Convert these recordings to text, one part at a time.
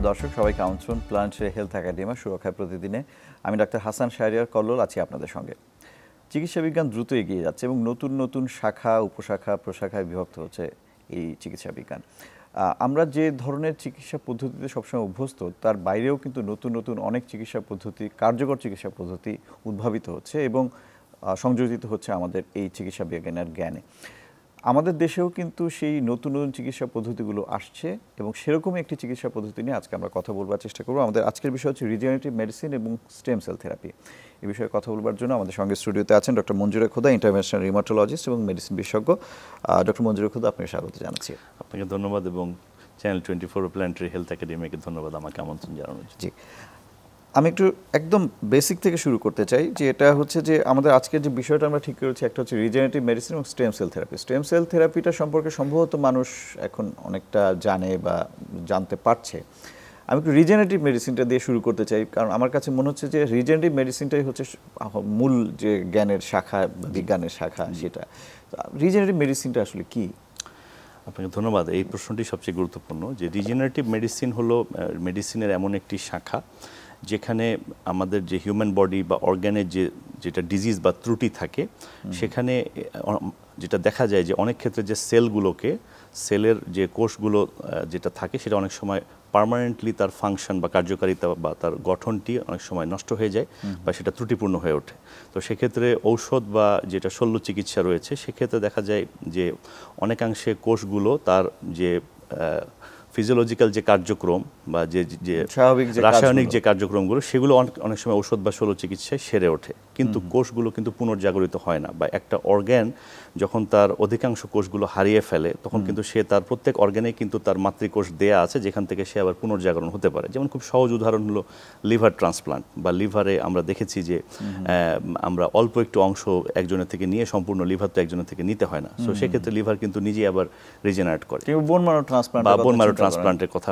সুপ্রিয় দর্শক, সবাইকে আমন্ত্রণ প্ল্যানেটারি হেলথ একাডেমি সুরক্ষায় প্রতিদিনে। আমি ডাক্তার হাসান শাহরিয়ার কল্লোল আছি আপনাদের সঙ্গে। চিকিৎসা বিজ্ঞান দ্রুত এগিয়ে যাচ্ছে এবং নতুন নতুন শাখা, উপশাখা, প্রশাখায় বিভক্ত হচ্ছে এই চিকিৎসা বিজ্ঞান। আমরা যে ধরনের চিকিৎসা পদ্ধতিতে সবসময় অভ্যস্ত, তার বাইরেও কিন্তু নতুন নতুন অনেক চিকিৎসা পদ্ধতি, কার্যকর চিকিৎসা পদ্ধতি উদ্ভাবিত হচ্ছে এবং সংযোজিত হচ্ছে আমাদের এই চিকিৎসা বিজ্ঞানের জ্ঞানে। আমাদের দেশেও কিন্তু সেই নতুন নতুন চিকিৎসা পদ্ধতিগুলো আসছে এবং সেরকমই একটি চিকিৎসা পদ্ধতি নিয়ে আজকে আমরা কথা বলবার চেষ্টা করব। আমাদের আজকের বিষয় হচ্ছে রিজেনারেটিভ মেডিসিন এবং স্টেম সেল থেরাপি। এই বিষয়ে কথা বলবার জন্য আমাদের সঙ্গে স্টুডিওতে আছেন ডক্টর মঞ্জুরা খোদা, ইন্টারন্যাশনাল রিমাটোলজিস্ট এবং মেডিসিন বিশেষজ্ঞ। ডক্টর মঞ্জুরা খোদা, আপনাকে স্বাগত জানাচ্ছি। আপনাকে ধন্যবাদ এবং চ্যানেল 24 প্ল্যানেটারি হেলথ একাডেমিকে ধন্যবাদ আমাকে আমন্ত্রণ জানানোর জন্য। জি, আমি একটু একদম বেসিক থেকে শুরু করতে চাই, যে এটা হচ্ছে যে আমাদের আজকের যে বিষয়টা আমরা ঠিক করেছি, একটা হচ্ছে রিজেনারেটিভ মেডিসিন এবং stem cell therapy. Stem cell থেরাপিটা সম্পর্কে সম্ভবত মানুষ এখন অনেকটা জানে বা জানতে পারছে। আমি একটু রিজেনারেটিভ মেডিসিনটা দিয়ে শুরু করতে চাই, কারণ আমার কাছে মনে হচ্ছে যে রিজেনারেটিভ মেডিসিনটাই হচ্ছে মূল যে জ্ঞানের শাখা, বিজ্ঞানের শাখা। সেটা রিজেনারেটিভ মেডিসিনটা আসলে কি? আপনাকে ধন্যবাদ। এই প্রশ্নটি সবচেয়ে গুরুত্বপূর্ণ। যে রিজেনারেটিভ মেডিসিন হলো মেডিসিনের এমন একটি শাখা যেখানে আমাদের যে হিউম্যান বডি বা অর্গানের যেটা ডিজিজ বা ত্রুটি থাকে, সেখানে যেটা দেখা যায় যে অনেক ক্ষেত্রে যে সেলের যে কোষগুলো যেটা থাকে সেটা অনেক সময় পার্মানেন্টলি তার ফাংশন বা কার্যকারিতা বা তার গঠনটি অনেক সময় নষ্ট হয়ে যায় বা সেটা ত্রুটিপূর্ণ হয়ে ওঠে। তো সেক্ষেত্রে ঔষধ বা যেটা শল্য চিকিৎসা রয়েছে, সেক্ষেত্রে দেখা যায় যে অনেকাংশে কোষগুলো তার যে ফিজিওলজিক্যাল যে কার্যক্রম বা যে রাসায়নিক যে কার্যক্রমগুলো, সেগুলো অনেক সময় ঔষধ বা শল্য চিকিৎসায় সেরে ওঠে, কিন্তু কোষগুলো কিন্তু পুনর্জাগরিত হয় না। বা একটা অর্গ্যান যখন তার অধিকাংশ কোষগুলো হারিয়ে ফেলে, তখন কিন্তু সে তার প্রত্যেক অর্গ্যানে কিন্তু তার মাতৃকোষ দেয়া আছে, যেখান থেকে সে আবার পুনর্জাগরণ হতে পারে। যেমন খুব সহজ উদাহরণ হলো লিভার ট্রান্সপ্লান্ট। বা লিভারে আমরা দেখেছি যে আমরা অল্প একটু অংশ একজনের থেকে নিয়ে সম্পূর্ণ লিভার তো একজনের থেকে নিতে হয় না। সো সেক্ষেত্রে লিভার কিন্তু নিজেই আবার রিজেনারেট করে। বোন ম্যারো ট্রান্সপ্লান্ট বা বোন ম্যারো ট্রান্সপ্লান্টের কথা,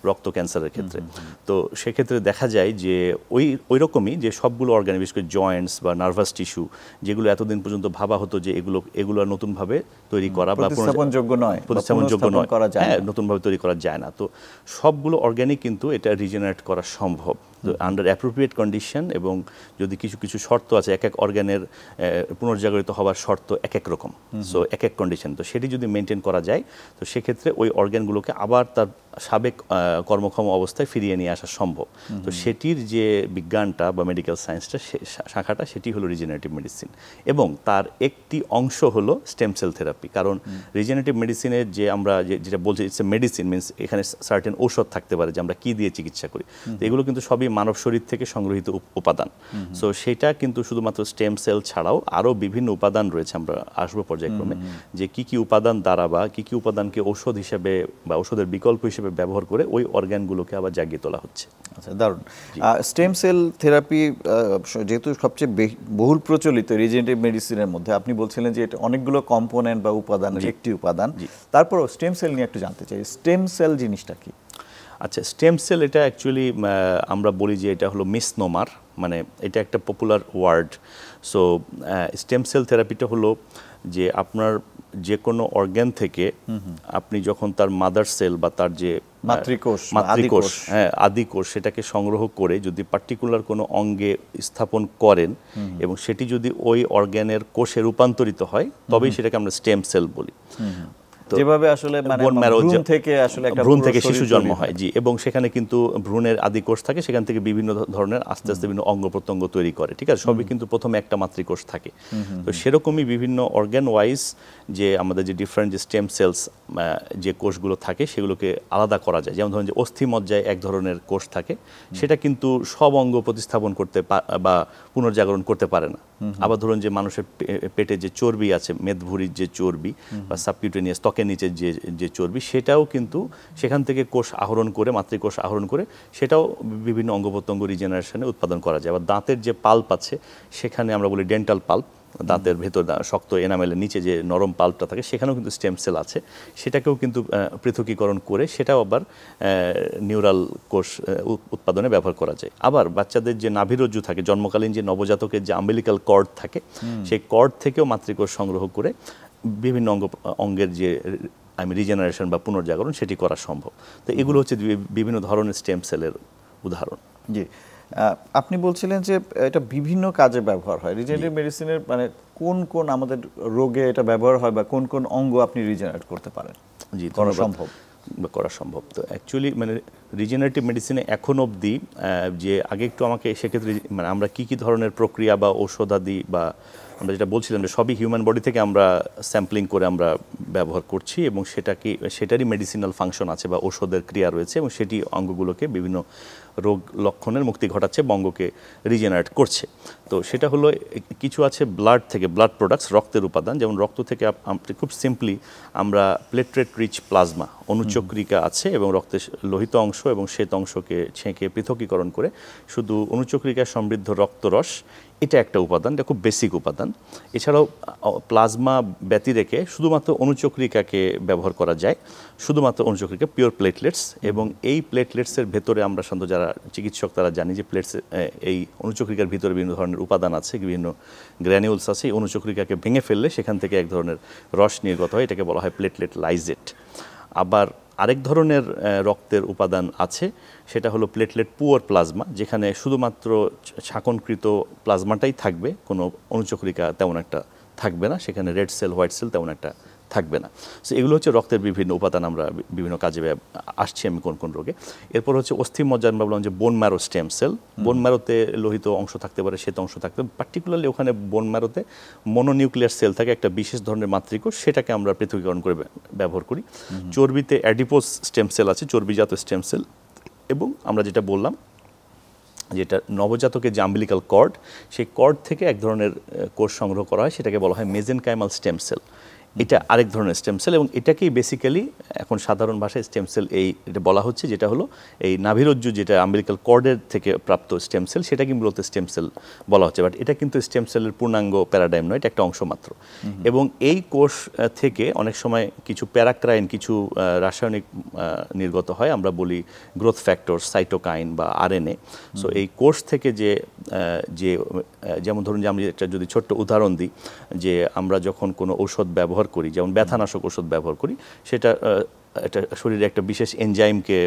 রক্ত ক্যান্সারের ক্ষেত্রে। তো সেক্ষেত্রে দেখা যায় যে ওই রকমই যে সবগুলো অর্গান, বিশেষ করে জয়েন্টস বা নার্ভাস টিস্যু, যেগুলো এতদিন পর্যন্ত ভাবা হতো যে এগুলো নতুনভাবে তৈরি করা বা প্রতিস্থাপনযোগ্য নয়, নতুনভাবে তৈরি করা যায় না। তো সবগুলো অর্গানই কিন্তু এটা রিজেনারেট করা সম্ভব আন্ডার অ্যাপ্রোপ্রিয়েট কন্ডিশন, এবং যদি কিছু কিছু শর্ত আছে। এক এক অর্গানের পুনর্জাগরিত হওয়ার শর্ত এক এক রকম, সো এক এক কন্ডিশন। তো সেটি যদি মেনটেন করা যায়, তো সেক্ষেত্রে ওই অর্গানগুলোকে আবার তার সাবেক কর্মক্ষম অবস্থায় ফিরিয়ে নিয়ে আসা সম্ভব। তো সেটির যে বিজ্ঞানটা বা মেডিকেল সায়েন্সটা, শাখাটা, সেটি হলো রিজেনারেটিভ মেডিসিন। এবং তার একটি অংশ হলো স্টেম সেল থেরাপি। কারণ রিজেনারেটিভ মেডিসিনের যে আমরা যেটা বলছি, ইটস এ মেডিসিন, মিনস এখানে সার্টেন ঔষধ থাকতে পারে যে আমরা কি দিয়ে চিকিৎসা করি। তো এগুলো কিন্তু সবই মানব শরীর থেকে সংগৃহীত উপাদান। সো সেটা কিন্তু শুধুমাত্র স্টেম সেল ছাড়াও আরও বিভিন্ন উপাদান রয়েছে, আমরা আসবো পর্যায়ক্রমে, যে কি কি উপাদান দ্বারা বা কি কি উপাদানকে ঔষধ হিসেবে বা ঔষধের বিকল্প হিসেবে ব্যবহার করে ওই অর্গানগুলোকে আবার জাগিয়ে তোলা হচ্ছে। আচ্ছা, দারুণ। স্টেম সেল থেরাপি যেহেতু সবচেয়ে বহুল প্রচলিত রিজেনারেটিভ মেডিসিনের মধ্যে, আপনি বলছিলেন যে এটা অনেকগুলো কম্পোনেন্ট বা উপাদানের একটি উপাদান। তারপরও স্টেম সেল নিয়ে একটু জানতে চাই, স্টেম সেল জিনিসটা কি? আচ্ছা, স্টেম সেল এটা অ্যাকচুয়ালি আমরা বলি যে এটা হলো মিসনোমার, মানে এটা একটা popular word. So stem cell থেরাপিটা হলো যে আপনার যে কোনো অর্গান থেকে আপনি যখন তার মাদার সেল বা তার যে মাতৃকোষ, আদিকোষ, সেটাকে সংগ্রহ করে যদি পার্টিকুলার কোনো অঙ্গে স্থাপন করেন এবং সেটি যদি ওই অর্গানের কোষে রূপান্তরিত হয়, তবেই সেটাকে আমরা স্টেম সেল বলি। যেভাবে আসলে ভ্রূণ থেকে শিশু জন্ম হয়, জি, এবং সেখানে কিন্তু ভ্রূণের আদি কোষ থাকে, সেখান থেকে বিভিন্ন ধরনের আস্তে আস্তে বিভিন্ন অঙ্গ প্রত্যঙ্গ তৈরি করে, ঠিক আছে। সবই কিন্তু প্রথমে একটা মাতৃকোষ থাকে। তো সেরকমই বিভিন্ন অর্গান ওয়াইজ যে আমাদের যে ডিফারেন্ট যে স্টেম সেলস যে কোষগুলো থাকে, সেগুলোকে আলাদা করা যায়। যেমন ধরুন যে অস্থিমজ্জায় এক ধরনের কোষ থাকে, সেটা কিন্তু সব অঙ্গ প্রতিস্থাপন করতে বা পুনর্জাগরণ করতে পারে না। আবার ধরুন যে মানুষের পেটে যে চর্বি আছে, মেদভুঁড়ির যে চর্বি বা সাবকিউটেনিয়াস ত্বকের নিচে যে চর্বি, সেটাও কিন্তু সেখান থেকে কোষ আহরণ করে, মাতৃকোষ আহরণ করে, সেটাও বিভিন্ন অঙ্গ প্রত্যঙ্গ রিজেনারেশনে উৎপাদন করা যায়। আবার দাঁতের যে পাল্প আছে, সেখানে আমরা বলি ডেন্টাল পাল্প, দাঁতের ভেতর শক্ত এনামেলের নিচে যে নরম পাল্পটা থাকে, সেখানেও কিন্তু স্টেম সেল আছে। সেটাকেও কিন্তু পৃথকীকরণ করে সেটাও আবার নিউরাল কোষ উৎপাদনে ব্যবহার করা যায়। আবার বাচ্চাদের যে নাভিরজ্জু থাকে, জন্মকালীন যে নবজাতকের যে আম্বিলিক্যাল কর্ড থাকে, সেই কর্ড থেকেও মাতৃকোষ সংগ্রহ করে বিভিন্ন অঙ্গের যে রিজেনারেশন বা পুনর্জাগরণ সেটি করা সম্ভব। তো এগুলো হচ্ছে বিভিন্ন ধরনের স্টেম সেলের উদাহরণ। জি, আপনি বলছিলেন যে এটা বিভিন্ন কাজে ব্যবহার হয়। রিজেনারেটিভ মেডিসিনের মানে কোন কোন আমাদের রোগে এটা ব্যবহার হয় বা কোন কোন অঙ্গ আপনি রিজেনারেট করতে পারেন? জি, করা সম্ভব করা সম্ভব। তো অ্যাকচুয়ালি মানে রিজেনারেটিভ মেডিসিনে এখন অবধি যে আগে একটু আমাকে সেক্ষেত্রে মানে আমরা কি কি ধরনের প্রক্রিয়া বা ঔষধাদি বা আমরা যেটা বলছিলাম যে সবই হিউম্যান বডি থেকে আমরা স্যাম্পলিং করে আমরা ব্যবহার করছি এবং সেটারই মেডিসিনাল ফাংশন আছে বা ঔষধের ক্রিয়া রয়েছে এবং সেটি অঙ্গগুলোকে বিভিন্ন রোগ লক্ষণের মুক্তি ঘটাচ্ছে, অঙ্গকে রিজেনারেট করছে। তো সেটা হলো কিছু আছে ব্লাড থেকে, ব্লাড প্রোডাক্টস, রক্তের উপাদান, যেমন রক্ত থেকে খুব সিম্পলি আমরা প্লেটলেট রিচ প্লাজমা, অনুচক্রিকা আছে এবং রক্তের লোহিত অংশ এবং শ্বেত অংশকে ছেঁকে পৃথকীকরণ করে শুধু অনুচক্রিকা সমৃদ্ধ রক্তরস, এটা একটা উপাদান, এটা খুব বেসিক উপাদান। এছাড়াও প্লাজমা ব্যতি রেখে শুধুমাত্র অনুচক্রিকাকে ব্যবহার করা যায়, শুধুমাত্র অনুচক্রিকা, পিওর প্লেটলেটস। এবং এই প্লেটলেটসের ভেতরে আমরা সাধারণত যারা চিকিৎসক তারা জানি যে এই অনুচক্রিকার ভিতরে বিভিন্ন ধরনের উপাদান আছে, বিভিন্ন গ্র্যানিউলস আছে। এই অনুচক্রিকাকে ভেঙে ফেললে সেখান থেকে এক ধরনের রস নির্গত হয়, এটাকে বলা হয় প্লেটলেট লাইজেট। আবার আরেক ধরনের রক্তের উপাদান আছে, সেটা হলো প্লেটলেট পুয়ার প্লাজমা, যেখানে শুধুমাত্র ছাঁকনকৃত প্লাজমাটাই থাকবে, কোনো অনুচক্রিকা তেমন একটা থাকবে না, সেখানে রেড সেল, হোয়াইট সেল তেমন একটা থাকবে না। সো এগুলো হচ্ছে রক্তের বিভিন্ন উপাদান, আমরা বিভিন্ন কাজে আসছি আমি কোন কোন রোগে। এরপর হচ্ছে অস্থিমজ্জা, আমরা বললাম যে বোন ম্যারো স্টেম সেল। বোন ম্যারোতে লোহিত অংশ থাকতে পারে, শ্বেত অংশ থাকতে পারে, পার্টিকুলারলি ওখানে বোন ম্যারোতে মনোনিউক্লিয়ার সেল থাকে, একটা বিশেষ ধরনের মাতৃকোষ, সেটাকে আমরা পৃথকীকরণ করে ব্যবহার করি। চর্বিতে অ্যাডিপোজ স্টেম সেল আছে, চর্বিজাত স্টেম সেল। এবং আমরা যেটা বললাম যেটা নবজাতকের যে আম্বিলিক্যাল কর্ড, সেই কর্ড থেকে এক ধরনের কোষ সংগ্রহ করা হয়, সেটাকে বলা হয় মেজেনকাইমাল স্টেম সেল। এটা আরেক ধরনের স্টেম সেল এবং এটাকেই বেসিক্যালি এখন সাধারণ ভাষায় স্টেম সেল এটা বলা হচ্ছে, যেটা হলো এই নাভিরজ্জু যেটা আম্বিলিক্যাল কর্ডের থেকে প্রাপ্ত স্টেম সেল, সেটাকে মূলত স্টেম সেল বলা হচ্ছে। বাট এটা কিন্তু স্টেম সেলের পূর্ণাঙ্গ প্যারাডাইম নয়, এটা একটা অংশ মাত্র। এবং এই কোষ থেকে অনেক সময় কিছু প্যারাক্রাইন, কিছু রাসায়নিক নির্গত হয়, আমরা বলি গ্রোথ ফ্যাক্টর, সাইটোকাইন বা আরএনএ। সো এই কোষ থেকে যে যেমন ধরুন যে আমি একটা যদি ছোট্ট উদাহরণ দিই, যে আমরা যখন কোনো ঔষধ ব্যবহার করি, যেমন ব্যথানাশক ওষুধ ব্যবহার করি, সেটা শরীরে একটা বিশেষ এনজাইমকে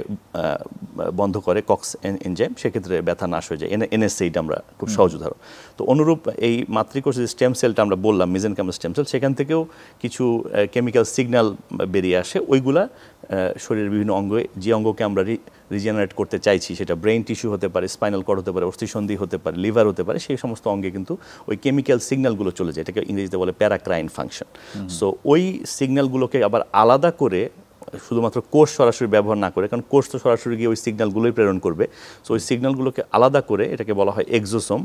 বন্ধ করে, কক্স এনজাইম, সেক্ষেত্রে ব্যথা নাশ হয়ে যায়। এনএসএইড আমরা খুব সহজ উদাহরণ। তো অনুরূপ এই মাতৃকোষ যে স্টেম সেলটা আমরা বললাম মেজেনকাইমাল স্টেম সেল, সেখান থেকেও কিছু কেমিক্যাল সিগন্যাল বেরিয়ে আসে, ওইগুলা শরীরের বিভিন্ন অঙ্গে, যে অঙ্গকে আমরা রিজেনারেট করতে চাইছি, সেটা ব্রেইন টিস্যু হতে পারে, স্পাইনাল কর্ড হতে পারে, অস্থিসন্ধি হতে পারে, লিভার হতে পারে, সেই সমস্ত অঙ্গে কিন্তু ওই কেমিক্যাল সিগন্যালগুলো চলে যায়, এটাকে ইংরেজিতে বলে প্যারাক্রাইন ফাংশন। সো ওই সিগন্যালগুলোকে আবার আলাদা করে, শুধুমাত্র কোষ সরাসরি ব্যবহার না করে, কারণ কোষ তো সরাসরি গিয়ে ওই সিগন্যালগুলোই প্রেরণ করবে, সো ওই সিগন্যালগুলোকে আলাদা করে, এটাকে বলা হয় এক্সোসোম,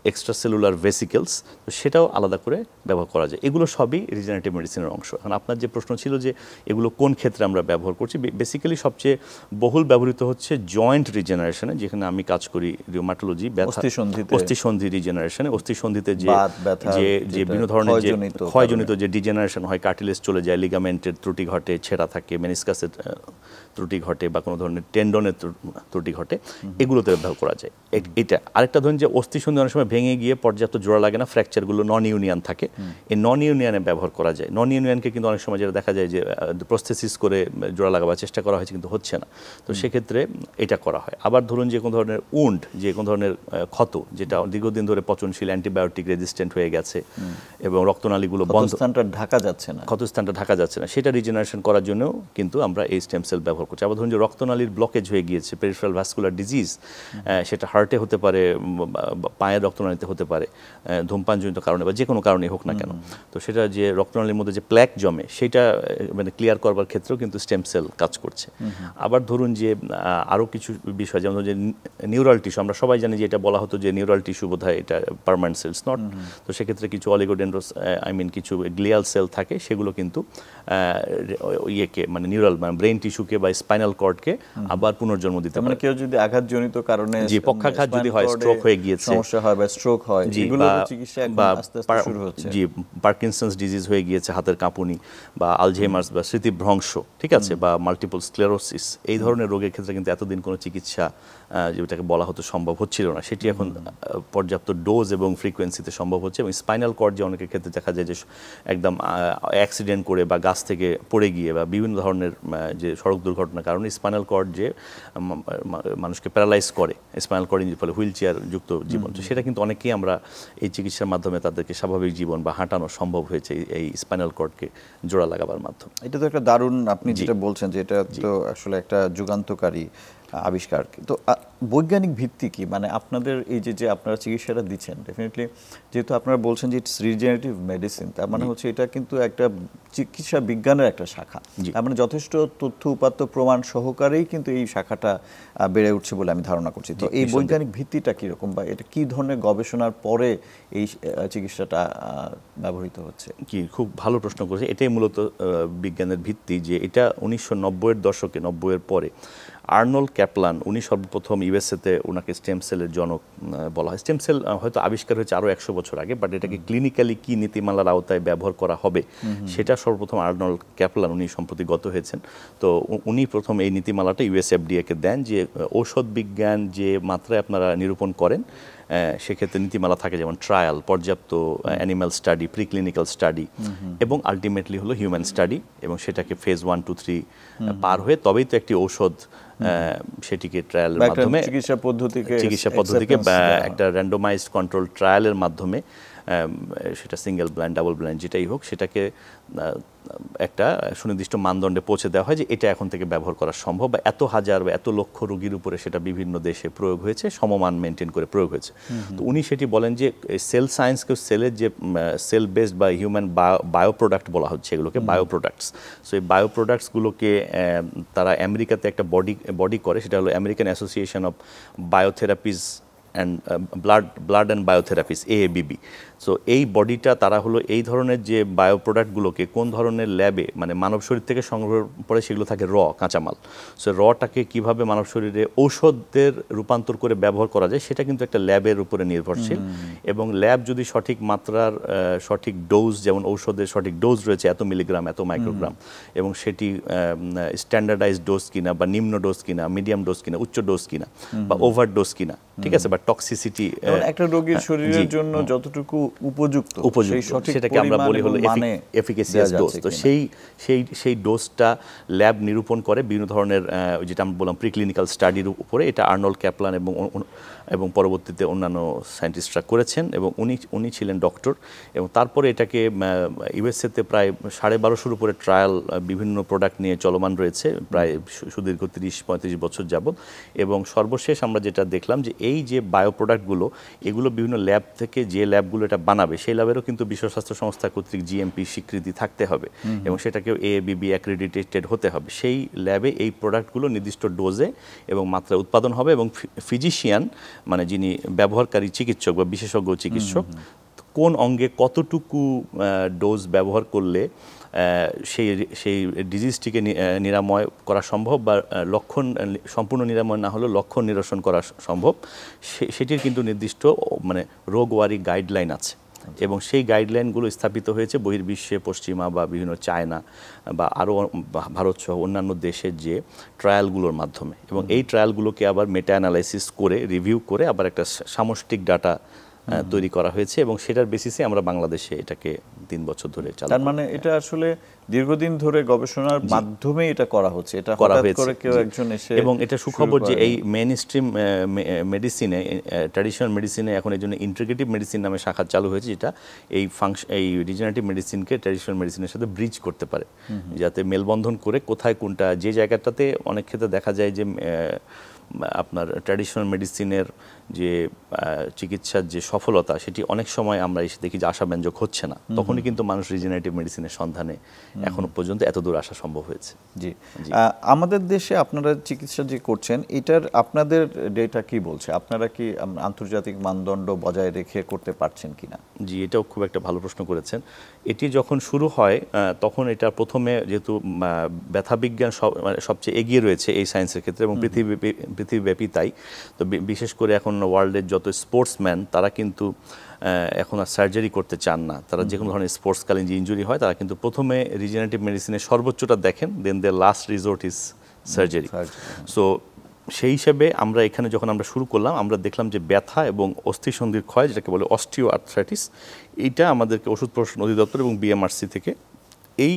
এক্সট্রাসেলুলার ভেসিকেলস, তো সেটাও আলাদা করে ব্যবহার করা যায়। এগুলো সবই রিজেনারেটিভ মেডিসিনের অংশ। এখন আপনার যে প্রশ্ন ছিল যে এগুলো কোন ক্ষেত্রে আমরা ব্যবহার করছি, বেসিক্যালি সবচেয়ে বহুল ব্যবহৃত হচ্ছে জয়েন্ট রিজেনারেশনে, যেখানে আমি কাজ করি, রিউমাটোলজি, অস্থিসন্ধি রিজেনারেশনে, অস্থিসন্ধিতে যে বিভিন্ন ধরনের যে ক্ষয়জনিত যে ডিজেনারেশন হয়, কার্টিলেজ চলে যায়, লিগামেন্টের ত্রুটি ঘটে, ছেঁড়া থাকে, মেনিসকাসের ত্রুটি ঘটে, বা কোনো ধরনের টেন্ডনের ত্রুটি ঘটে, এগুলোতে ব্যবহার করা যায়। এটা আরেকটা ধরুন যে অস্থিসন্ধি অনেক সময় ভেঙে গিয়ে পর্যাপ্ত জোড়া লাগে না, ফ্র্যাকচারগুলো নন ইউনিয়ন থাকে, এই নন ইউনিয়নে ব্যবহার করা যায়। নন ইউনিয়নকে কিন্তু অনেক সময় যেটা দেখা যায় যে প্রস্থেসিস করে জোড়া লাগাবার চেষ্টা করা হয়েছে কিন্তু হচ্ছে না, তো সেক্ষেত্রে এটা করা হয়। আবার ধরুন যে কোনো ধরনের উন্ড, যে কোনো ধরনের ক্ষত, যেটা দীর্ঘদিন ধরে পচনশীল, অ্যান্টিবায়োটিক রেজিস্ট্যান্ট হয়ে গেছে এবং রক্তনালীগুলো বন্ধ, ক্ষতস্থানটা ঢাকা যাচ্ছে না, সেটা রিজেনারেশন করার জন্য কিন্তু আমরা এই স্টেম সেল ব্যবহার করছি। আবার ধরুন যে রক্তনালীর ব্লকেজ হয়ে গিয়েছে, পেরিফেরাল ভাস্কুলার ডিজিজ, সেটা হার্টে হতে পারে, পায়ের রক্তনালীতে হতে পারে, ধূমপানজনিত কারণে বা যে কোনো কারণেই হোক না কেন, তো সেটা যে রক্তনালীর মধ্যে যে প্ল্যাক জমে, সেটা মানে ক্লিয়ার করবার ক্ষেত্রেও কিন্তু স্টেম সেল কাজ করছে। আবার ধরুন যে আরও কিছু বিষয়, যেমন যে নিউরাল টিস্যু, আমরা সবাই জানি যে এটা বলা হতো যে নিউরাল টিস্যু বোধহয় এটা পার্মানেন্ট সেলস নট, তো সেক্ষেত্রে কিছু অলিগোডেন্ড্রোস কিছু গ্লিয়াল সেল থাকে, সেগুলো কিন্তু ইয়েকে মানে নিউরাল মানে ব্রেইন টিস্যুকে বা স্পাইনাল কর্ডকে আবার পুনর্জন্ম দিতে পারে। কেউ যদি আঘাতজনিত কারণে, পক্ষাঘাত যদি হয়, স্ট্রোক হয়ে গিয়েছে, সমস্যা হয় বা স্ট্রোক হয়, জি, এগুলোর বা- চিকিৎসা এখন বা আস্তে আস্তে শুরু হচ্ছে। জি, পার্কিনসন্স ডিজিজ হয়ে গিয়েছে, হাতের কাঁপুনি, বা আলঝেইমার্স বা স্মৃতিভ্রংশ, ঠিক আছে, বা মাল্টিপল স্ক্লেরোসিস, এই ধরনের রোগের ক্ষেত্রে কিন্তু এতদিন কোনো চিকিৎসা যেটাকে বলা হতো সম্ভব হচ্ছিল না, সেটি এখন পর্যাপ্ত ডোজ এবং ফ্রিকোয়েন্সিতে সম্ভব হচ্ছে। এবং স্পাইনাল কর্ড যে অনেকের ক্ষেত্রে দেখা যায় যে একদম অ্যাক্সিডেন্ট করে বা গাছ থেকে পড়ে গিয়ে বা বিভিন্ন ধরনের যে সড়ক দুর্ঘটনার কারণে স্পাইনাল কর্ড যে মানুষকে প্যারালাইজ করে, স্পাইনাল কর্ড ইঞ্জুরির ফলে হুইল চেয়ার যুক্ত জীবন, তো সেটা কিন্তু অনেকেই আমরা এই চিকিৎসার মাধ্যমে তাদেরকে স্বাভাবিক জীবন বা হাঁটানো সম্ভব হয়েছে এই স্পাইনাল কর্ডকে জোড়া লাগাবার মাধ্যমে। এটা তো একটা দারুণ, আপনি যেটা বলছেন যে এটা তো আসলে একটা যুগান্তকারী আবিষ্কার। তো বৈজ্ঞানিক ভিত্তি কি, মানে আপনাদের এই যে আপনারা চিকিৎসাটা দিচ্ছেন, ডেফিনেটলি যেহেতু আপনারা বলছেন যে ইটস রিজেনারেটিভ মেডিসিন, তার মানে হচ্ছে এটা কিন্তু একটা চিকিৎসা বিজ্ঞানের একটা শাখা, তার মানে যথেষ্ট তথ্য উপাত্ত প্রমাণ সহকারেই কিন্তু এই শাখাটা বেড়ে উঠছে বলে আমি ধারণা করছি। তো এই বৈজ্ঞানিক ভিত্তিটা কীরকম, বা এটা কী ধরনের গবেষণার পরে এই চিকিৎসাটা ব্যবহৃত হচ্ছে? কি খুব ভালো প্রশ্ন করেছে। এটাই মূলত বিজ্ঞানের ভিত্তি, যে এটা 1990-এর দশকে, 90-এর পরে আর্নল্ড ক্যাপলান, উনি সর্বপ্রথম ইউএসএতে ওনাকে স্টেম সেলের জনক বলা হয়। স্টেম সেল হয়তো আবিষ্কার হয়েছে আরও 100 বছর আগে, বাট এটাকে ক্লিনিক্যালি কি নীতিমালার আওতায় ব্যবহার করা হবে সেটা সর্বপ্রথম আর্নল্ড ক্যাপলান, উনি সম্প্রতি গত হয়েছেন। তো উনি প্রথম এই নীতিমালাটা ইউএসএফডিএকে দেন, যে ঔষধ বিজ্ঞান যে মাত্রায় আপনারা নিরূপণ করেন সেক্ষেত্রে নীতিমালা থাকে, যেমন ট্রায়াল, পর্যাপ্ত অ্যানিম্যাল স্টাডি, প্রিক্লিনিক্যাল স্টাডি, এবং আলটিমেটলি হলো হিউম্যান স্টাডি, এবং সেটাকে ফেজ 1, 2, 3 পার হয়ে তবেই তো একটি ঔষধ সেটিকে ট্রায়ালের মাধ্যমে, চিকিৎসা পদ্ধতিকে একটা র্যান্ডোমাইজড কন্ট্রোল ট্রায়ালের মাধ্যমে, সেটা সিঙ্গেল ব্লাইন্ড, ডাবল ব্লাইন্ড যেটাই হোক, সেটাকে একটা সুনির্দিষ্ট মানদণ্ডে পৌঁছে দেওয়া হয় যে এটা এখন থেকে ব্যবহার করা সম্ভব, বা এত হাজার বা এত লক্ষ রোগীর উপরে সেটা বিভিন্ন দেশে প্রয়োগ হয়েছে, সমমান মেনটেন করে প্রয়োগ হয়েছে। তো উনি সেটি বলেন যে সেল সায়েন্সকে, সেলের যে সেল বেসড বা হিউম্যান বায়ো প্রোডাক্ট বলা হচ্ছে, এগুলোকে বায়ো প্রোডাক্টস। সো এই বায়ো প্রোডাক্টসগুলোকে তারা আমেরিকাতে একটা বডি করে, সেটা হলো American association of biotherapies and blood and biotherapies, AABB। So এই বডিটা তারা হলো এই ধরনের যে বায়ো প্রোডাক্টগুলোকে কোন ধরনের ল্যাবে, মানে মানব শরীর থেকে সংগ্রহ করে, সেগুলো থাকে কাঁচামাল, সো রটাকে কিভাবে মানব শরীরে ঔষধের রূপান্তর করে ব্যবহার করা যায়, সেটা কিন্তু একটা ল্যাবের উপরে নির্ভরশীল। এবং ল্যাব যদি সঠিক মাত্রার সঠিক ডোজ, যেমন ঔষধের সঠিক ডোজ রয়েছে এত মিলিগ্রাম, এত মাইক্রোগ্রাম, এবং সেটি স্ট্যান্ডার্ডাইজড ডোজ কিনা, বা নিম্ন ডোজ কিনা, মিডিয়াম ডোজ কিনা, উচ্চ ডোজ কিনা, বা ওভার ডোজ কিনা, ঠিক আছে, বা টক্সিসিটি, একটা রোগীর শরীরের জন্য যতটুকু উপযুক্ত সেটাকে আমরা বলি হলো এফিকেসিয়াস ডোজ। তো সেই ডোজটা ল্যাব নিরূপণ করে বিভিন্ন ধরনের, যেটা আমরা বললাম প্রিক্লিনিক্যাল স্টাডির উপরে। এটা আর্নল্ড ক্যাপলান এবং পরবর্তীতে অন্যান্য সায়েন্টিস্টরা করেছেন, এবং উনি ছিলেন ডক্টর। এবং তারপরে এটাকে ইউএসএতে প্রায় 1250-এর উপরে ট্রায়াল বিভিন্ন প্রোডাক্ট নিয়ে চলমান রয়েছে, প্রায় সুদীর্ঘ 30-35 বছর যাবত। এবং সর্বশেষ আমরা যেটা দেখলাম যে এই যে বায়ো প্রোডাক্টগুলো, এগুলো বিভিন্ন ল্যাব থেকে, যে ল্যাবগুলো এটা বানাবে সেই ল্যাবেরও কিন্তু বিশ্ব স্বাস্থ্য সংস্থা কর্তৃক GMP স্বীকৃতি থাকতে হবে, এবং সেটাকেও AABB অ্যাক্রেডিটেড হতে হবে। সেই ল্যাবে এই প্রোডাক্টগুলো নির্দিষ্ট ডোজে এবং মাত্রায় উৎপাদন হবে, এবং ফিজিশিয়ান, মানে যিনি ব্যবহারকারী চিকিৎসক বা বিশেষজ্ঞ চিকিৎসক, কোন অঙ্গে কতটুকু ডোজ ব্যবহার করলে সেই ডিজিজটিকে নিরাময় করা সম্ভব, বা লক্ষণ সম্পূর্ণ নিরাময় না হলেও লক্ষণ নিরসন করা সম্ভব, সেটির কিন্তু নির্দিষ্ট মানে রোগওয়ারি গাইডলাইন আছে। এবং সেই গাইডলাইনগুলো স্থাপিত হয়েছে বহির্বিশ্বে, পশ্চিমা বা বিভিন্ন চায়না বা আরও ভারত সহ অন্যান্য দেশের যে ট্রায়ালগুলোর মাধ্যমে। এবং এই ট্রায়ালগুলোকে আবার মেটা অ্যানালাইসিস করে, রিভিউ করে আবার একটা সামষ্টিক ডাটা তৈরি করা হয়েছে, এবং সেটার বেসিসে আমরা বাংলাদেশে এটাকে 3 বছর ধরে চালাচ্ছি। তার মানে এটা আসলে দীর্ঘদিন ধরে গবেষণার মাধ্যমে এটা করা হচ্ছে, এটা করা হয়েছে কেউ একজন এসে। এবং এটা সুখবর যে এই মেইন স্ট্রিম মেডিসিনে, ট্র্যাডিশনাল মেডিসিনে এখন এই জন্য ইন্টিগ্রেটিভ মেডিসিন নামে শাখা চালু হয়েছে, যেটা এই রিজেনারেটিভ মেডিসিনকে ট্র্যাডিশনাল মেডিসিনের সাথে ব্রিজ করতে পারে, যাতে মেলবন্ধন করে কোথায় কোনটা, যে জায়গাটাতে অনেক ক্ষেত্রে দেখা যায় যে আপনার ট্র্যাডিশনাল মেডিসিনের যে চিকিৎসার যে সফলতা, সেটি অনেক সময় আমরা এসে দেখি যে আশাব্যঞ্জক হচ্ছে না, তখনই কিন্তু মানুষ রিজেনারেটিভ মেডিসিনের সন্ধানে এখনো পর্যন্ত এত দূর আসা সম্ভব হয়েছে। জি, আমাদের দেশে আপনারা চিকিৎসা যে করছেন, এটার আপনাদের ডেটা কি বলছে? আপনারা কি আন্তর্জাতিক মানদণ্ড বজায় রেখে করতে পারছেন কিনা? জি, এটাও খুব একটা ভালো প্রশ্ন করেছেন। এটি যখন শুরু হয় তখন এটা প্রথমে যেহেতু ব্যথা বিজ্ঞান সবচেয়ে এগিয়ে রয়েছে এই সায়েন্সের ক্ষেত্রে এবং পৃথিবীব্যাপী তাই। তো বিশেষ করে এখন ওয়ার্ল্ডের যত স্পোর্টসম্যান তারা কিন্তু এখন আর সার্জারি করতে চান না। তারা যে কোনো ধরনের স্পোর্টসকালীন যে ইনজুরি হয় তারা কিন্তু প্রথমে রিজেনারেটিভ মেডিসিনের সর্বোচ্চটা দেখেন, then the last resort is surgery. So সেই হিসেবে আমরা এখানে যখন আমরা শুরু করলাম আমরা দেখলাম যে ব্যথা এবং অস্থিসন্ধির ক্ষয়, যেটাকে বলে অস্টিও আর্থ্রাইটিস, এইটা আমাদেরকে ওষুধ প্রশাসন অধিদপ্তর এবং বিএমআরসি থেকে এই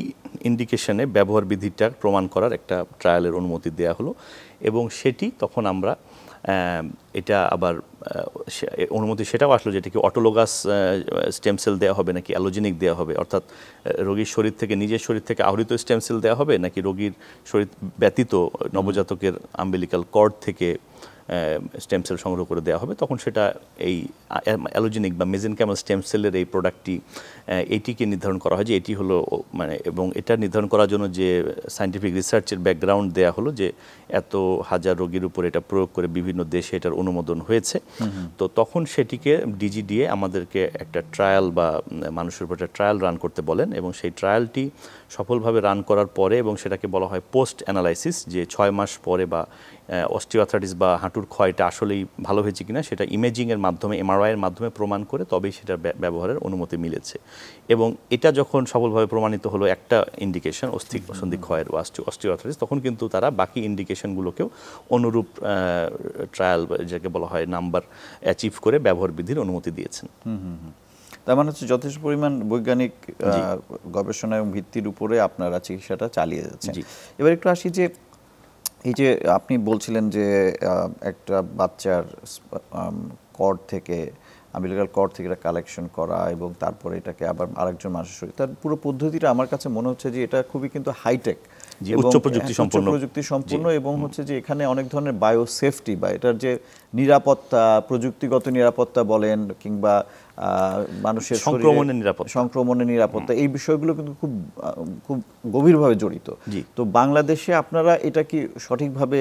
ইন্ডিকেশনে ব্যবহার বিধিটা প্রমাণ করার একটা ট্রায়ালের অনুমতি দেওয়া হলো এবং সেটি তখন আমরা এটা আবার অনুমতি সেটাও আসলো যেটা কি অটোলোগাস স্টেম সেল দেওয়া হবে নাকি অ্যালোজেনিক দেওয়া হবে, অর্থাৎ রোগীর শরীর থেকে নিজের শরীর থেকে আহরিত স্টেম সেল দেওয়া হবে নাকি রোগীর শরীর ব্যতীত নবজাতকের আম্বিলিকাল কর্ড থেকে স্টেম সেল সংগ্রহ করে দেওয়া হবে। তখন সেটা এই অ্যালোজেনিক বা মেজেনকাইমাল স্টেম সেলের এই প্রোডাক্টটি এইটিকে নির্ধারণ করা হয় যে এটি হলো মানে, এবং এটা নির্ধারণ করার জন্য যে সায়েন্টিফিক রিসার্চের ব্যাকগ্রাউন্ড দেওয়া হলো যে এত হাজার রোগীর উপর এটা প্রয়োগ করে বিভিন্ন দেশে এটার অনুমোদন হয়েছে। তো তখন সেটিকে ডিজিডিএ আমাদেরকে একটা ট্রায়াল বা মানুষের উপর একটা ট্রায়াল রান করতে বলেন এবং সেই ট্রায়ালটি সফলভাবে রান করার পরে এবং সেটাকে বলা হয় পোস্ট অ্যানালাইসিস, যে 6 মাস পরে বা অস্টিওআর্থ্রাইটিস বা হাঁটুর ক্ষয়টা আসলেই ভালো হয়েছে কিনা সেটা ইমেজিংয়ের মাধ্যমে এমআরআইয়ের মাধ্যমে প্রমাণ করে তবেই সেটার ব্যবহারের অনুমতি মিলেছে। এবং এটা যখন সফলভাবে প্রমাণিত হলো একটা ইন্ডিকেশন অস্থিসন্ধি ক্ষয়ের বা অস্টিওআর্থ্রাইটিস, তখন কিন্তু তারা বাকি ইন্ডিকেশনগুলোকেও অনুরূপ ট্রায়াল যাকে বলা হয় নাম্বার অ্যাচিভ করে ব্যবহার বিধির অনুমতি দিয়েছেন। তার মানে হচ্ছে যথেষ্ট পরিমাণ বৈজ্ঞানিক গবেষণা এবং ভিত্তির উপরে আপনারা চিকিৎসাটা চালিয়ে যাচ্ছেন। এবার একটু আসি যে এই যে আপনি বলছিলেন যে একটা বাচ্চার কর্ড থেকে আম্বিলিকাল কর্ড থেকে এটা কালেকশন করা এবং তারপরে এটাকে আবার আরেকজন মানুষের শরীর, তার পুরো পদ্ধতিটা আমার কাছে মনে হচ্ছে যে এটা খুবই কিন্তু হাইটেক, উচ্চ প্রযুক্তি সম্পন্ন এবং হচ্ছে যে এখানে অনেক ধরনের বায়ো সেফটি বা এটার যে নিরাপত্তা, প্রযুক্তিগত নিরাপত্তা বলেন কিংবা মানুষের সংক্রমণের নিরাপত্তা, এই বিষয়গুলো কিন্তু খুব গভীরভাবে জড়িত। তো বাংলাদেশে আপনারা এটা কি সঠিকভাবে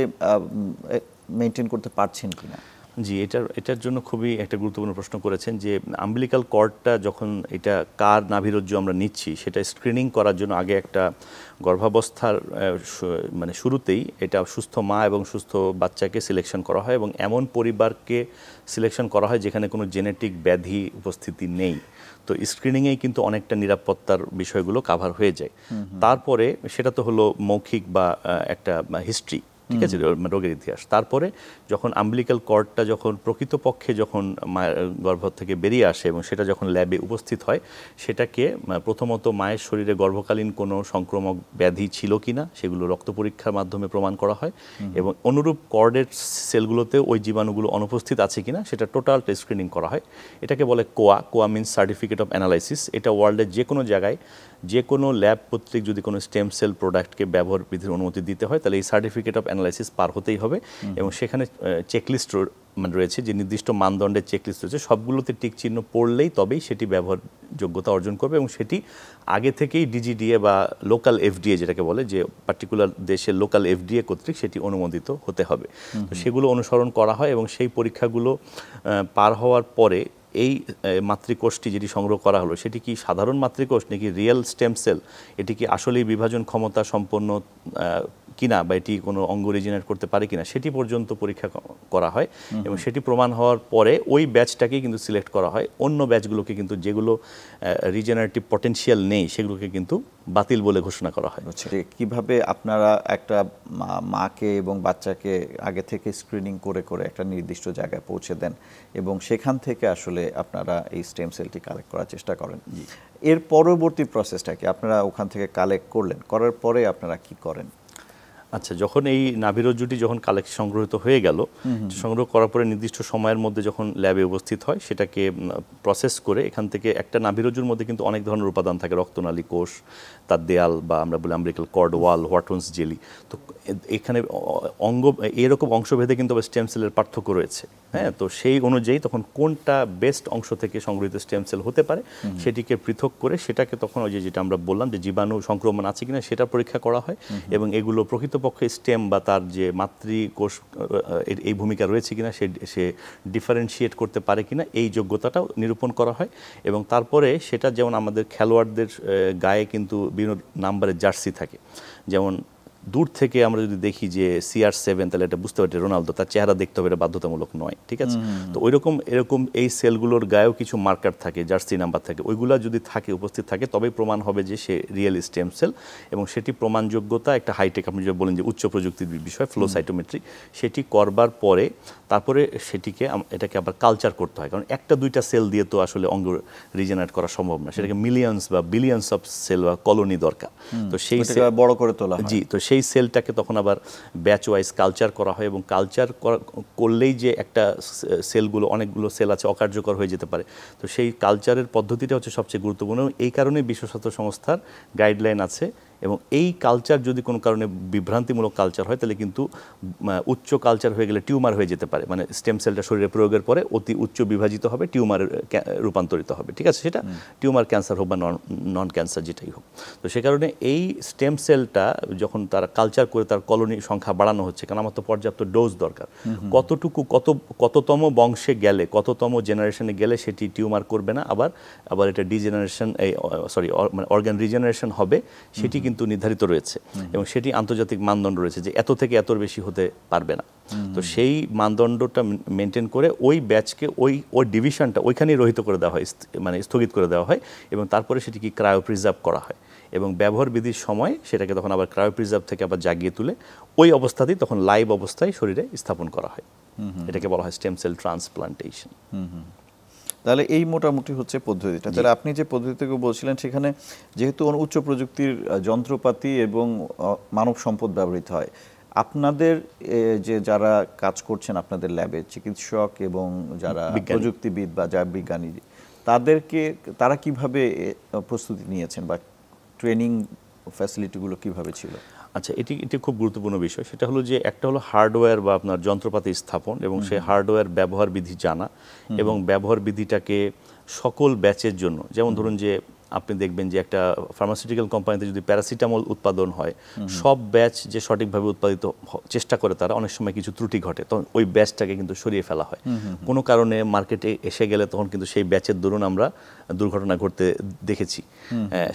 মেনটেন করতে পারছেন কিনা? জি, এটার জন্য খুবই একটা গুরুত্বপূর্ণ প্রশ্ন করেছেন যে আম্বিলিকাল কর্ডটা যখন এটা কার নাভিরজ্জু আমরা নিচ্ছি সেটা স্ক্রিনিং করার জন্য আগে একটা গর্ভাবস্থার মানে শুরুতেই এটা সুস্থ মা এবং সুস্থ বাচ্চাকে সিলেকশন করা হয় এবং এমন পরিবারকে সিলেকশন করা হয় যেখানে কোনো জেনেটিক ব্যাধি উপস্থিতি নেই। তো স্ক্রিনিংয়েই কিন্তু অনেকটা নিরাপত্তার বিষয়গুলো কাভার হয়ে যায়। তারপরে সেটা তো হলো মৌখিক বা একটা হিস্ট্রি, ঠিক আছে, রোগের ইতিহাস। তারপরে যখন আম্বিলিকাল কর্ডটা যখন প্রকৃতপক্ষে যখন মায়ের গর্ভ থেকে বেরিয়ে আসে এবং সেটা যখন ল্যাবে উপস্থিত হয়, সেটাকে প্রথমত মায়ের শরীরে গর্ভকালীন কোনো সংক্রামক ব্যাধি ছিল কিনা সেগুলো রক্ত পরীক্ষার মাধ্যমে প্রমাণ করা হয় এবং অনুরূপ কর্ডের সেলগুলোতে ওই জীবাণুগুলো অনুপস্থিত আছে কিনা সেটা টোটাল স্ক্রিনিং করা হয়। এটাকে বলে কোয়া মিনস সার্টিফিকেট অফ অ্যানালাইসিস। এটা ওয়ার্ল্ডের যে কোনো জায়গায় যে কোনো ল্যাব কর্তৃক যদি কোনো স্টেম সেল প্রোডাক্টকে ব্যবহার বিধির অনুমতি দিতে হয় তাহলে এই সার্টিফিকেট অফ অ্যানালাইসিস পার হতেই হবে এবং সেখানে চেকলিস্ট রয়েছে, যে নির্দিষ্ট মানদণ্ডের চেকলিস্ট রয়েছে, সবগুলোতে টিক চিহ্ন পড়লেই তবেই সেটি ব্যবহার যোগ্যতা অর্জন করবে এবং সেটি আগে থেকেই ডিজিডিএ বা লোকাল এফডিএ যেটাকে বলে, যে পার্টিকুলার দেশের লোকাল এফডিএ কর্তৃক সেটি অনুমোদিত হতে হবে। তো সেগুলো অনুসরণ করা হয় এবং সেই পরীক্ষাগুলো পার হওয়ার পরে এই মাতৃকোষটি যেটি সংগ্রহ করা হলো সেটি কি সাধারণ মাতৃকোষ নাকি রিয়েল স্টেম সেল, এটি কি আসলেই বিভাজন ক্ষমতা সম্পন্ন কিনা বা এটি কোনো অঙ্গ রিজেনারেট করতে পারে কিনা সেটি পর্যন্ত পরীক্ষা করা হয় এবং সেটি প্রমাণ হওয়ার পরে ওই ব্যাচটাকেই কিন্তু সিলেক্ট করা হয়। অন্য ব্যাচগুলোকে কিন্তু যেগুলো রিজেনারেটিভ পটেনশিয়াল নেই সেগুলোকে কিন্তু বাতিল বলে ঘোষণা করা হয়। কিভাবে আপনারা একটা মাকে এবং বাচ্চাকে আগে থেকে স্ক্রিনিং করে করে একটা নির্দিষ্ট জায়গায় পৌঁছে দেন এবং সেখান থেকে আসলে আপনারা এই স্টেম সেলটি কালেক্ট করার চেষ্টা করেন। এর পরবর্তী প্রসেসটা কি? আপনারা ওখান থেকে কালেক্ট করলেন, করার পরে আপনারা কি করেন? আচ্ছা, যখন এই নাভিরজ্জুটি যখন সংগ্রহিত হয়ে গেল, সংগ্রহ করার পরে নির্দিষ্ট সময়ের মধ্যে যখন ল্যাবে উপস্থিত হয় সেটাকে প্রসেস করে এখান থেকে একটা নাভিরজ্জুর মধ্যে কিন্তু অনেক ধরনের উপাদান থাকে, রক্তনালী কোষ, তার দেয়াল বা আমরা বলি আম্বিলিকাল কর্ড ওয়াল, হোয়াটনস জেলি। তো এখানে এরকম অংশভেদে কিন্তু স্টেম সেলের পার্থক্য রয়েছে। হ্যাঁ, তো সেই অনুযায়ী তখন কোনটা বেস্ট অংশ থেকে সংগৃহীত স্টেম সেল হতে পারে সেটিকে পৃথক করে সেটাকে তখন ওই যেটা আমরা বললাম যে জীবাণু সংক্রমণ আছে কিনা সেটা পরীক্ষা করা হয় এবং এগুলো প্রকৃত প্রকৃতপক্ষে স্টেম বা তার যে মাতৃকোষ এই ভূমিকা রয়েছে কিনা সে ডিফারেন্সিয়েট করতে পারে কিনা এই যোগ্যতাটাও নিরূপণ করা হয়। এবং তারপরে সেটা যেমন আমাদের খেলোয়াড়দের গায়ে কিন্তু বিভিন্ন নাম্বারের জার্সি থাকে, যেমন দূর থেকে আমরা যদি দেখি যে CR7 তাহলে এটা বুঝতে পারি রোনালদো, তার চেহারা দেখতে হবে, এটা বাধ্যতামূলক নয়, ঠিক আছে? তো এরকম এই সেলগুলোর গায়েও কিছু মার্কার থাকে, জার্সি নাম্বার থাকে, ওইগুলা যদি থাকে উপস্থিত থাকে তবেই প্রমাণ হবে যে সে রিয়েল স্টেম সেল। এবং সেটি প্রমাণযোগ্যতা একটা হাইটেক, আপনি যে বলেন যে উচ্চ প্রযুক্তির বিষয় ফ্লো সাইটোমেট্রি, সেটি করবার পরে তারপরে এটাকে আবার কালচার করতে হয়, কারণ একটা দুইটা সেল দিয়ে তো আসলে অঙ্গ রিজেনারেট করা সম্ভব না, সেটাকে মিলিয়ন্স বা বিলিয়ন্স অফ সেল বা কলোনি দরকার। তো সেই বড় করে তোলা হয়। জি, তো সেই সেলটাকে তখন আবার ব্যাচ ওয়াইজ কালচার করা হয়, এবং কালচার করলেই যে একটা সেলগুলো অনেকগুলো সেল আছে অকার্যকর হয়ে যেতে পারে। তো সেই কালচারের পদ্ধতিটা হচ্ছে সবচেয়ে গুরুত্বপূর্ণ। এই কারণে বিশ্ব স্বাস্থ্য সংস্থার গাইডলাইন আছে, এবং এই কালচার যদি কোনো কারণে বিভ্রান্তিমূলক কালচার হয় তাহলে কিন্তু উচ্চ কালচার হয়ে গেলে টিউমার হয়ে যেতে পারে, মানে স্টেম সেলটা শরীরে প্রয়োগের পরে অতি উচ্চ বিভাজিত হবে, টিউমার রূপান্তরিত হবে, ঠিক আছে? সেটা টিউমার ক্যান্সার হোক বা নন ক্যান্সার যেটাই হোক। তো সে কারণে এই স্টেম সেলটা যখন তারা কালচার করে তার কলোনি সংখ্যা বাড়ানো হচ্ছে, কারণ আমার তো পর্যাপ্ত ডোজ দরকার, কততম বংশে গেলে, কততম জেনারেশনে গেলে সেটি টিউমার করবে না, আবার এটা ডিজেনারেশন মানে অর্গান রিজেনারেশন হবে, সেটি কিন্তু নির্ধারিত রয়েছে। এবং সেটি আন্তর্জাতিক মানদণ্ড রয়েছে যে এত থেকে এত বেশি হতে পারবে না। তো সেই মানদণ্ডটা মেনটেন করে ওই ব্যাচকে ওই ডিভিশনটা ওইখানেই রহিত করে দেওয়া হয়, মানে স্থগিত করে দেওয়া হয়, এবং তারপরে সেটিকে ক্রায়ো প্রিজার্ভ করা হয়, এবং ব্যবহার বিধির সময় সেটাকে তখন আবার ক্রায়ো প্রিজার্ভ থেকে আবার জাগিয়ে তুলে ওই অবস্থাতেই তখন লাইভ অবস্থায় শরীরে স্থাপন করা হয়। এটাকে বলা হয় স্টেম সেল ট্রান্সপ্লান্টেশন। তাহলে এই মোটামুটি হচ্ছে পদ্ধতিটা। তাহলে আপনি যে পদ্ধতি থেকে বলছিলেন সেখানে যেহেতু উচ্চ প্রযুক্তির যন্ত্রপাতি এবং মানব সম্পদ ব্যবহৃত হয়, আপনাদের যে যারা কাজ করছেন আপনাদের ল্যাবে, চিকিৎসক এবং যারা প্রযুক্তিবিদ বা যারা বিজ্ঞানী, তারা কিভাবে প্রস্তুতি নিয়েছেন বা ট্রেনিং ফ্যাসিলিটিগুলো কিভাবে ছিল? আচ্ছা, এটি খুব গুরুত্বপূর্ণ বিষয়। সেটা হলো যে একটা হলো হার্ডওয়্যার বা আপনার যন্ত্রপাতি স্থাপন, এবং সেই হার্ডওয়্যার ব্যবহার বিধি জানা, এবং ব্যবহার বিধিটাকে সকল ব্যাচের জন্য, যেমন ধরুন যে আপনি দেখবেন যে একটা ফার্মাসিউটিক্যাল কোম্পানিতে যদি প্যারাসিটামল উৎপাদন হয়, সব ব্যাচ যে সঠিকভাবে উৎপাদিত চেষ্টা করে তারা, অনেক সময় কিছু ত্রুটি ঘটে, তখন ওই ব্যাচটাকে কিন্তু সরিয়ে ফেলা হয়। কোনো কারণে মার্কেটে এসে গেলে তখন কিন্তু সেই ব্যাচের দরুন আমরা দুর্ঘটনা ঘটতে দেখেছি।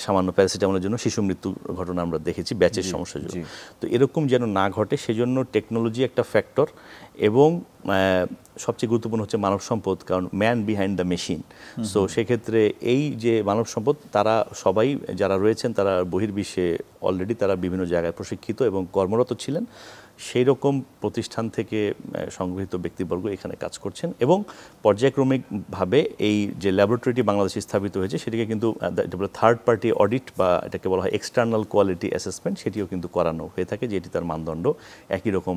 সামান্য প্যারাসিটামলের জন্য শিশু মৃত্যু ঘটনা আমরা দেখেছি ব্যাচের সমস্যার জন্য। তো এরকম যেন না ঘটে সেজন্য টেকনোলজি একটা ফ্যাক্টর, এবং সবচেয়ে গুরুত্বপূর্ণ হচ্ছে মানব সম্পদ, কারণ man behind the machine. So সেক্ষেত্রে এই যে মানব সম্পদ, তারা সবাই যারা রয়েছেন তারা বহির্বিশ্বে অলরেডি তারা বিভিন্ন জায়গায় প্রশিক্ষিত এবং কর্মরত ছিলেন। সেই রকম প্রতিষ্ঠান থেকে সংগৃহীত ব্যক্তিবর্গ এখানে কাজ করছেন, এবং পর্যায়ক্রমিকভাবে এই যে ল্যাবরেটরিটি বাংলাদেশে স্থাপিত হয়েছে সেটিকে কিন্তু থার্ড পার্টি অডিট বা এটাকে বলা হয় এক্সটার্নাল কোয়ালিটি অ্যাসেসমেন্ট, সেটিও কিন্তু করানো হয়ে থাকে, যে এটি তার মানদণ্ড একই রকম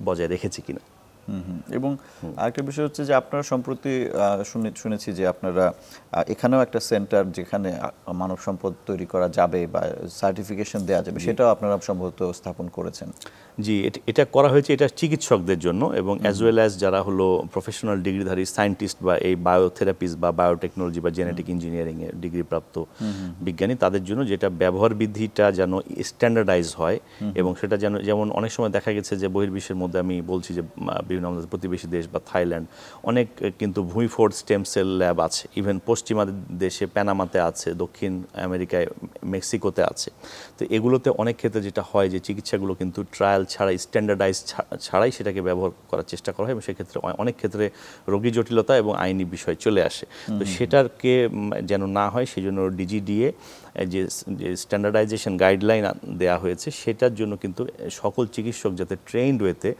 বজায় রেখেছে কিনা। এবং আরেকটা বিষয় হচ্ছে যে আপনারা সম্প্রতি শুনেছি যে আপনারা এখানেও একটা সেন্টার যেখানে মানব সম্পদ তৈরি করা যাবে বা সার্টিফিকেশন দেওয়া যাবে, সেটাও আপনারা সম্ভবত স্থাপন করেছেন। জি, এটা করা হয়েছে, এটা চিকিৎসকদের জন্য, এবং অ্যাজ ওয়েল অ্যাজ যারা হলো প্রফেশনাল ডিগ্রিধারী সায়েন্টিস্ট বা এই বায়োথেরাপিস্ট বা বায়োটেকনোলজি বা জেনেটিক ইঞ্জিনিয়ারিংয়ে ডিগ্রিপ্রাপ্ত বিজ্ঞানী, তাদের জন্য যেটা ব্যবহার বিধিটা যেন স্ট্যান্ডার্ডাইজ হয়, এবং সেটা যেমন অনেক সময় দেখা গেছে যে বহির্বিশ্বের মধ্যে, আমি বলছি যে বিভিন্ন আমাদের প্রতিবেশী দেশ বা থাইল্যান্ড, অনেক কিন্তু ভূঁইফোড় স্টেম সেল ল্যাব আছে, ইভেন পশ্চিমা দেশে প্যানামাতে আছে, দক্ষিণ আমেরিকায় মেক্সিকোতে আছে। তো এগুলোতে অনেক ক্ষেত্রে যেটা হয় যে চিকিৎসাগুলো কিন্তু ট্রায়াল ছাড়াই, স্ট্যান্ডার্ডাইজ ছাড়াই সেটাকে ব্যবহার করার চেষ্টা করা হয়, এবং সেক্ষেত্রে অনেক ক্ষেত্রে রোগী জটিলতা এবং আইনি বিষয় চলে আসে। তো সেটাকে যেন না হয় সেজন্য ডিজিডিএ যে স্ট্যান্ডার্ডাইজেশন গাইডলাইন দেওয়া হয়েছে, সেটার জন্য কিন্তু সকল চিকিৎসক যাতে ট্রেন্ড ওয়েতে,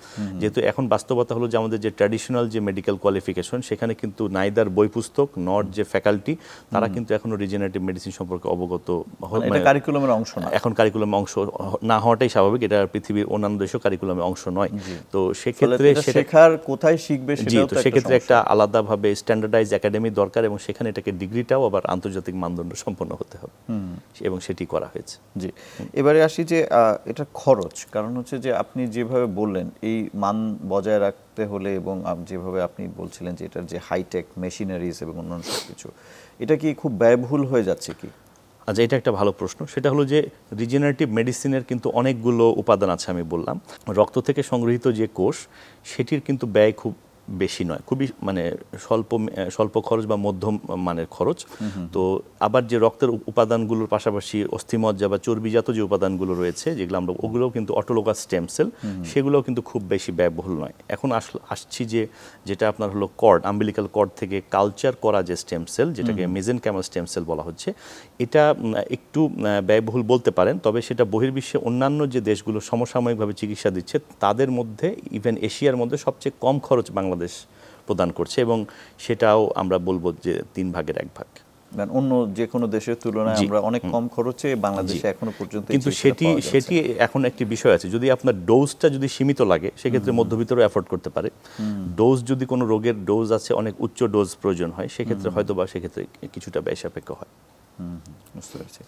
যেহেতু এখন বাস্তবতা হলো যে আমাদের যে ট্র্যাডিশনাল যে মেডিকেল কোয়ালিফিকেশন, সেখানে কিন্তু নাইদার বই পুস্তক নট যে ফ্যাকাল্টি, তারা কিন্তু এখনো রিজেনারেটিভ মেডিসিন সম্পর্কে অবগত, কারিকুলামের অংশ না, এখন কারিকুলামের অংশ না হওয়াটাই স্বাভাবিক, এটা পৃথিবীর অন্যান্য দেশেও কারিকুলামের অংশ নয়। তো সেক্ষেত্রে শেখার কোথায় শিখবে, তো সেক্ষেত্রে একটা আলাদাভাবে স্ট্যান্ডার্ডাইজ একাডেমি দরকার, এবং সেখানে এটাকে ডিগ্রিটাও আবার আন্তর্জাতিক মানদণ্ড সম্পন্ন হতে হবে, এবং সেটি করা হয়েছে। জি, এবারে আসি যে এটা খরচ, কারণ হচ্ছে যে আপনি যেভাবে বললেন এই মান বজায় রাখতে হলে, এবং যেভাবে আপনি বলছিলেন যে এটার যে হাইটেক মেশিনারিজ এবং অন্যান্য সব কিছু, এটা কি খুব ব্যয়বহুল হয়ে যাচ্ছে কি? আচ্ছা, এটা একটা ভালো প্রশ্ন। সেটা হলো যে রিজেনারেটিভ মেডিসিনের কিন্তু অনেকগুলো উপাদান আছে। আমি বললাম রক্ত থেকে সংগৃহীত যে কোষ, সেটির কিন্তু ব্যয় খুব বেশি নয়, খুবই মানে স্বল্প খরচ বা মধ্যম মানের খরচ। তো আবার যে রক্তের উপাদানগুলোর পাশাপাশি অস্থিমজ্জা বা চর্বিজাত যে উপাদানগুলো রয়েছে, যেগুলো আমরা ওগুলোও কিন্তু অটোলোগাস স্টেম সেল, সেগুলোও কিন্তু খুব বেশি ব্যয়বহুল নয়। এখন আসছি যেটা আপনার হলো কর্ড, আম্বিলিক্যাল কর্ড থেকে কালচার করা যে স্টেম সেল, যেটাকে মেজেনকাইমাল স্টেম সেল বলা হচ্ছে, এটা একটু ব্যয়বহুল বলতে পারেন। তবে সেটা বহির্বিশ্বে অন্যান্য যে দেশগুলো সমসাময়িকভাবে চিকিৎসা দিচ্ছে, তাদের মধ্যে ইভেন এশিয়ার মধ্যে সবচেয়ে কম খরচ বাংলাদেশ প্রদান করছে, এবং সেটাও আমরা বলবো যে 3 ভাগের 1 ভাগ। অন্য যে কোনো দেশের তুলনায় আমরা অনেক কম খরচে বাংলাদেশে এখনো পর্যন্ত, কিন্তু সেটি এখন একটি বিষয় আছে। যদি আপনার ডোজটা যদি সীমিত লাগে, সেক্ষেত্রে মধ্যবিত্তও অ্যাফোর্ড করতে পারে। ডোজ যদি কোনো রোগের ডোজ আছে, অনেক উচ্চ ডোজ প্রয়োজন হয়, সেক্ষেত্রে হয়তো বা সেক্ষেত্রে কিছুটা ব্যয় সাপেক্ষ হয়। বুঝতে পারছি।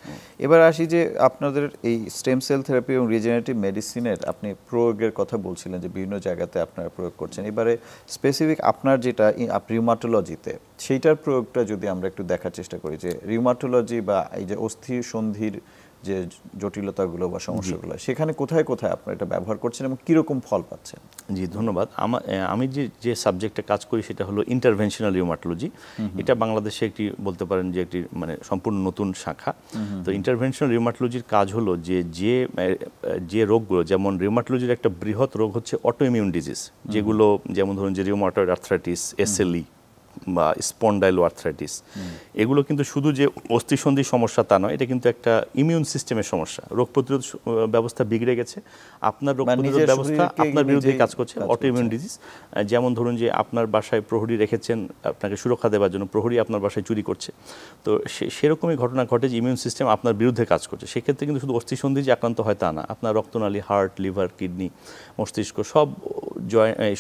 এবার আসি যে আপনাদের এই স্টেম সেল থেরাপি এবং রিজেনারেটিভ মেডিসিনের আপনি প্রয়োগের কথা বলছিলেন যে বিভিন্ন জায়গাতে আপনারা প্রয়োগ করছেন। এবারে স্পেসিফিক আপনার যেটা রিউমাটোলজিতে, সেইটার প্রয়োগটা যদি আমরা একটু দেখার চেষ্টা করি, যে রিউমাটোলজি বা এই যে অস্থি সন্ধির যে জটিলতাগুলো বা সমস্যাগুলো, সেখানে কোথায় কোথায় আপনারা এটা ব্যবহার করছেন এবং কীরকম ফল পাচ্ছেন? জি, ধন্যবাদ। আমি যে সাবজেক্টে কাজ করি সেটা হলো ইন্টারভেনশনাল রিউমাটোলজি। এটা বাংলাদেশে একটি বলতে পারেন যে একটি মানে সম্পূর্ণ নতুন শাখা। তো ইন্টারভেনশনাল রিউমাটোলজির কাজ হলো যে রোগগুলো, যেমন রিউমাটোলজির একটা বৃহৎ রোগ হচ্ছে অটো ইমিউন ডিজিজ, যেগুলো যেমন ধরুন যে রিউমাটয়েড আর্থ্রাইটিস, এসএলই বা স্পন্ডাইলো আর্থ্রাইটিস, এগুলো কিন্তু শুধু যে অস্থিসন্ধির সমস্যা তা নয়, এটা কিন্তু একটা ইমিউন সিস্টেমের সমস্যা। রোগ প্রতিরোধ ব্যবস্থা বিগড়ে গেছে, আপনার রোগ প্রতিরোধ ব্যবস্থা আপনার বিরুদ্ধে কাজ করছে, অটো ইমিউন ডিজিজ। যেমন ধরুন যে আপনার বাসায় প্রহরী রেখেছেন আপনাকে সুরক্ষা দেওয়ার জন্য, প্রহরী আপনার বাসায় চুরি করছে, তো সেরকমই ঘটনা ঘটে যে ইমিউন সিস্টেম আপনার বিরুদ্ধে কাজ করছে। সেক্ষেত্রে কিন্তু শুধু অস্থিসন্ধি যে আক্রান্ত হয় তা না, আপনার রক্তনালী, হার্ট, লিভার, কিডনি, মস্তিষ্ক,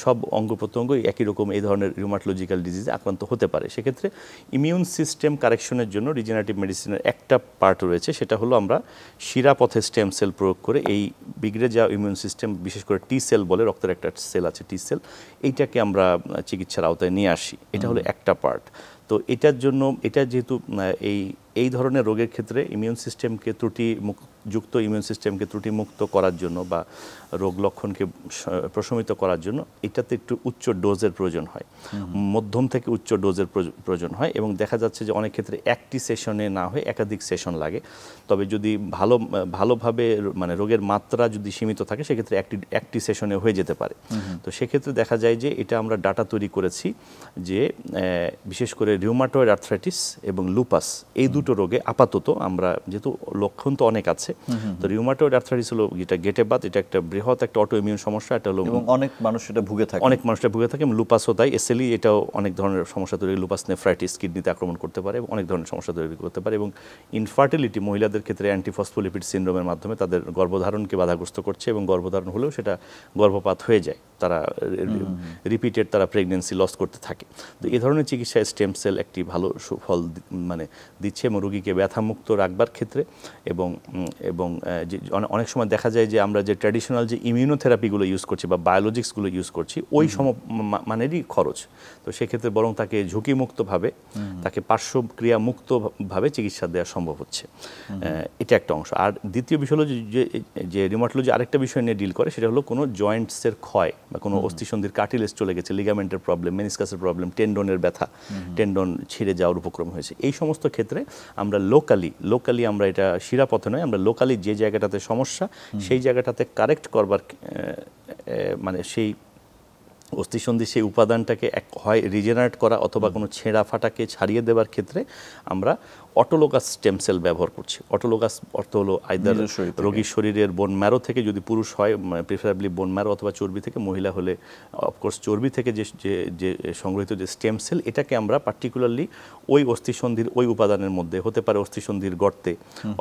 সব অঙ্গ প্রত্যঙ্গই একই রকম এই ধরনের রিউমাটোলজিক্যাল ডিজিজে আক্রান্ত হতে পারে। সেক্ষেত্রে ইমিউন সিস্টেম কারেকশনের জন্য রিজেনারেটিভ মেডিসিনের একটা পার্ট রয়েছে, সেটা হলো আমরা শিরাপথে স্টেম সেল প্রয়োগ করে এই বিগড়ে যাওয়া ইমিউন সিস্টেম, বিশেষ করে টি সেল বলে, রক্তের একটা সেল আছে টি সেল, এইটাকে আমরা চিকিৎসার আওতায় নিয়ে আসি। এটা হলো একটা পার্ট। তো এটার জন্য, এটা যেহেতু এই ধরনের রোগের ক্ষেত্রে ইমিউন সিস্টেমকে যুক্ত ইমিউন সিস্টেমকে ত্রুটিমুক্ত করার জন্য বা রোগ লক্ষণকে প্রশমিত করার জন্য এটাতে একটু উচ্চ ডোজের প্রয়োজন হয়, মধ্যম থেকে উচ্চ ডোজের প্রয়োজন হয়। এবং দেখা যাচ্ছে যে অনেক ক্ষেত্রে একটি সেশনে না হয়ে একাধিক সেশন লাগে। তবে যদি ভালোভাবে মানে রোগের মাত্রা যদি সীমিত থাকে, সেক্ষেত্রে একটি সেশনে হয়ে যেতে পারে। তো সেক্ষেত্রে দেখা যায় যে এটা আমরা ডাটা তৈরি করেছি যে বিশেষ করে রিউমাটয়েড আর্থ্রাইটিস এবং লুপাস, এই দুটো রোগে আপাতত আমরা, যেহেতু লক্ষণ তো অনেক আছে, তো রিউমাটয়েড আর্থ্রাইটিস হলো যেটা গেটে বাত, এটা একটা বৃহৎ একটা অটো ইমিউন সমস্যা, এটা হলো এবং অনেক মানুষ এটা ভুগে থাকে, এবং লুপাসও তাই। এসএলই এটাও অনেক ধরনের সমস্যা তৈরি, লুপাস নেফ্রাইটিস কিডনিতে আক্রমণ করতে পারে এবং অনেক ধরনের সমস্যা তৈরি করতে পারে। এবং ইনফার্টিলিটি, মহিলাদের ক্ষেত্রে অ্যান্টিফসফোলিপিড সিনড্রোমের মাধ্যমে তাদের গর্ভধারণকে বাধাগ্রস্ত করছে, এবং গর্ভধারণ হলেও সেটা গর্ভপাত হয়ে যায়, তারা রিপিটেড তারা প্রেগনেন্সি লস করতে থাকে। তো এই ধরনের চিকিৎসায় স্টেম সেল একটি ভালো সুফল মানে দিচ্ছে, এবং রোগীকে ব্যথামুক্ত রাখবার ক্ষেত্রে। এবং অনেক সময় দেখা যায় যে আমরা যে ট্র্যাডিশনাল যে ইমিউনোথেরাপিগুলো ইউজ করছি বা বায়োলজিক্সগুলো ইউজ করছি, ওই মানেরই খরচ। তো সেক্ষেত্রে বরং তাকে ঝুঁকিমুক্তভাবে, তাকে পার্শ্বক্রিয়ামুক্তভাবে চিকিৎসা দেওয়া সম্ভব হচ্ছে। এটা একটা অংশ। আর দ্বিতীয় বিষয় হলো যে রিউমাটোলজি আরেকটা বিষয় নিয়ে ডিল করে, সেটা হলো কোনো জয়েন্টসের ক্ষয় বা কোনো অস্থিসন্ধির কার্টিলেজ চলে গেছে, লিগামেন্টের প্রবলেম, মেনিসকাসের প্রবলেম, টেন্ডনের ব্যথা, টেন্ডন ছিঁড়ে যাওয়ার উপক্রম হয়েছে। এই সমস্ত ক্ষেত্রে আমরা লোকালি আমরা এটা শিরাপথে নয়, আমরা লোকালি যে জায়গাটাতে সমস্যা, সেই জায়গাটাতে কারেক্ট করবার মানে সেই অস্থিসন্ধি সেই উপাদানটাকে হয় রিজেনারেট করা অথবা কোনো ছেঁড়া ফাটাকে ছাড়িয়ে দেওয়ার ক্ষেত্রে আমরা অটোলোগাস স্টেম সেল ব্যবহার করছি। অটোলোগাস অর্থ হলো আইদার রোগীর শরীরের বোন ম্যারো থেকে, যদি পুরুষ হয় প্রিফারেবলি বোন ম্যারো, অথবা চর্বি থেকে, মহিলা হলে অফকোর্স চর্বি থেকে যে সংগৃহীত যে স্টেম সেল, এটাকে আমরা পার্টিকুলারলি ওই অস্থিসন্ধির ওই উপাদানের মধ্যে, হতে পারে অস্থিসন্ধির গর্তে,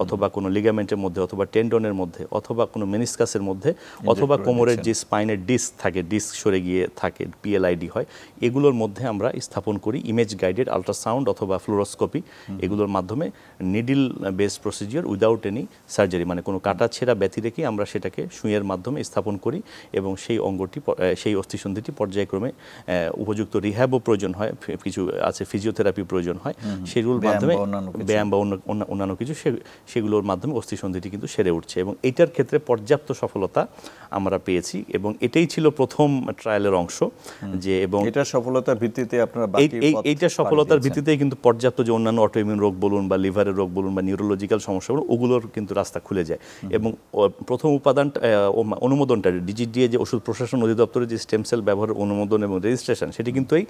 অথবা কোনো লিগামেন্টের মধ্যে, অথবা টেন্ডনের মধ্যে, অথবা কোনো মেনিসকাসের মধ্যে, অথবা কোমরের যে স্পাইনের ডিস্ক থাকে, ডিস্ক সরে গিয়ে থাকে, পিএলআইডি হয়, এগুলোর মধ্যে আমরা স্থাপন করি ইমেজ গাইডেড আল্ট্রাসাউন্ড অথবা ফ্লোরোস্কোপি, এগুলোর মাধ্যমে needle base procedure without any surgery, মানে কোনো কাটা ছেঁড়া ব্যথি রেখে আমরা সেটাকে সুইয়ের মাধ্যমে স্থাপন করি এবং সেই অঙ্গটি সেই অস্থিসন্ধিটি পর্যায়ক্রমে উপযুক্ত রিহ্যাবও প্রয়োজন হয়, কিছু আছে ফিজিওথেরাপি প্রয়োজন হয়, সেগুলোর মাধ্যমে ব্যায়াম বা অন্যান্য কিছু সেগুলোর মাধ্যমে অস্থিসন্ধিটি কিন্তু সেরে উঠছে এবং এইটার ক্ষেত্রে পর্যাপ্ত সফলতা আমরা পেয়েছি এবং এটাই ছিল প্রথম ট্রায়ালের অংশ। যে এবং এটা সফলতার ভিত্তিতে আপনারা এইটা সফলতার ভিত্তিতেই কিন্তু পর্যাপ্ত যে অন্যান্য অটোইমিউন রোগ বলুন বা লিভারের রোগ বলুন বা নিউরোলজিক্যাল সমস্যা বলুন ওগুলোর কিন্তু রাস্তা খুলে যায় এবং প্রথম উপাদানটা অনুমোদনটা ডিজিডিএ যে ওষুধ প্রশাসন অধিদপ্তরের যে স্টেম সেল ব্যবহারের অনুমোদন এবং রেজিস্ট্রেশন সেটি কিন্তু এই